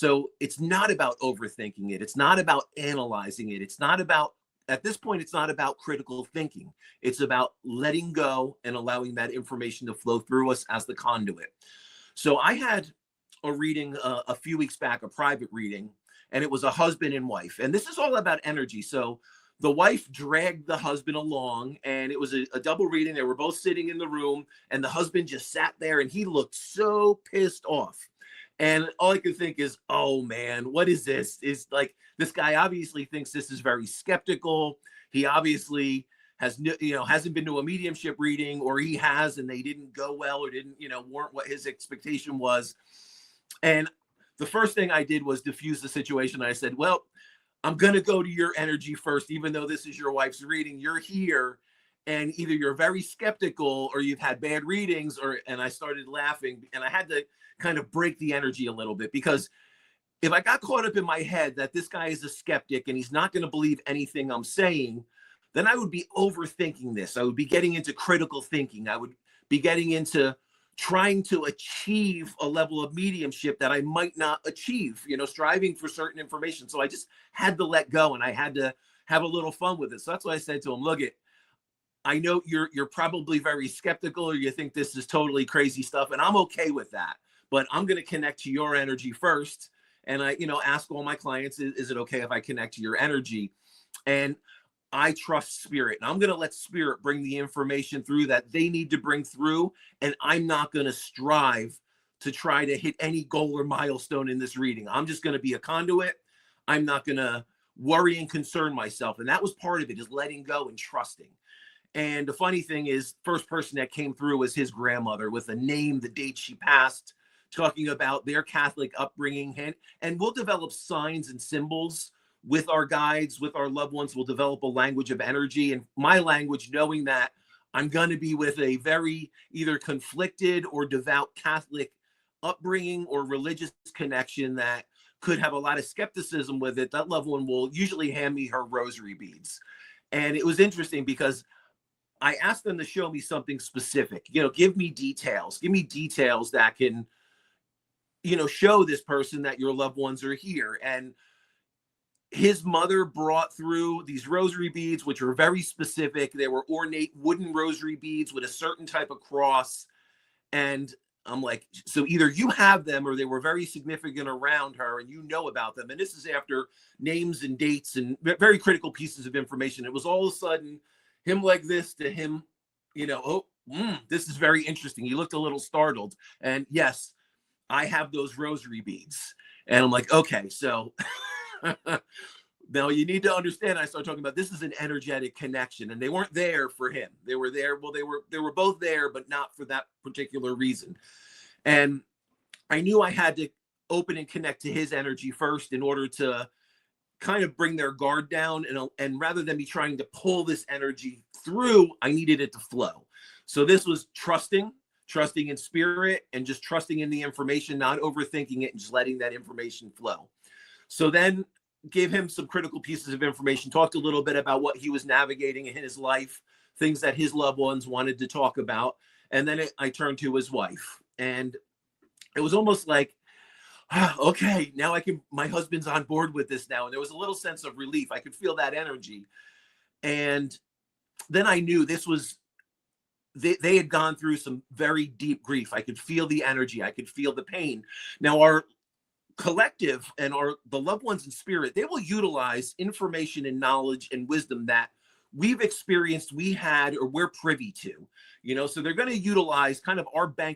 So it's not about overthinking it. It's not about analyzing it. It's not about, at this point, it's not about critical thinking. It's about letting go and allowing that information to flow through us as the conduit. So I had a reading a few weeks back, a private reading, and it was a husband and wife. And this is all about energy. So the wife dragged the husband along, and it was a double reading. They were both sitting in the room, and the husband just sat there, and he looked so pissed off. And all I could think is, oh man, what is this? Is like, this guy obviously thinks this is very skeptical. He obviously hasn't been to a mediumship reading, or he has, and they didn't go well, or didn't, weren't what his expectation was. And the first thing I did was diffuse the situation. I said, well, I'm going to go to your energy first, even though this is your wife's reading. You're here, and either you're very skeptical or you've had bad readings, and I started laughing, and I had to kind of break the energy a little bit, because if I got caught up in my head that this guy is a skeptic and he's not going to believe anything I'm saying, then I would be overthinking this. I would be getting into critical thinking. I would be getting into trying to achieve a level of mediumship that I might not achieve, striving for certain information. So I just had to let go, and I had to have a little fun with it. So that's what I said to him. Look, I know you're probably very skeptical, or you think this is totally crazy stuff, and I'm okay with that. But I'm going to connect to your energy first. And I, ask all my clients, is it okay if I connect to your energy? And I trust spirit, and I'm going to let spirit bring the information through that they need to bring through. And I'm not going to strive to try to hit any goal or milestone in this reading. I'm just going to be a conduit. I'm not going to worry and concern myself. And that was part of it, is letting go and trusting. And the funny thing is, first person that came through was his grandmother, with a name, the date she passed, talking about their Catholic upbringing. And we'll develop signs and symbols with our guides, with our loved ones. We'll develop a language of energy. And my language, knowing that I'm going to be with a very either conflicted or devout Catholic upbringing or religious connection that could have a lot of skepticism with it, that loved one will usually hand me her rosary beads. And it was interesting because I asked them to show me something specific, give me details that can, show this person that your loved ones are here. And his mother brought through these rosary beads, which were very specific. They were ornate wooden rosary beads with a certain type of cross. And I'm like, so either you have them, or they were very significant around her and you know about them. And this is after names and dates and very critical pieces of information. It was all of a sudden him like this to him, this is very interesting. He looked a little startled. And yes, I have those rosary beads. And I'm like, okay, so now you need to understand. I started talking about, this is an energetic connection, and they weren't there for him. They were there. Well, they were both there, but not for that particular reason. And I knew I had to open and connect to his energy first in order to kind of bring their guard down. And rather than me trying to pull this energy through, I needed it to flow. So this was trusting in spirit, and just trusting in the information, not overthinking it, and just letting that information flow. So then gave him some critical pieces of information, talked a little bit about what he was navigating in his life, things that his loved ones wanted to talk about. And then I turned to his wife, and it was almost like, okay, now my husband's on board with this now. And there was a little sense of relief. I could feel that energy. And then I knew this was, they had gone through some very deep grief. I could feel the energy. I could feel the pain. Now our collective and the loved ones in spirit, they will utilize information and knowledge and wisdom that we've experienced, we had, or we're privy to, so they're going to utilize kind of our bank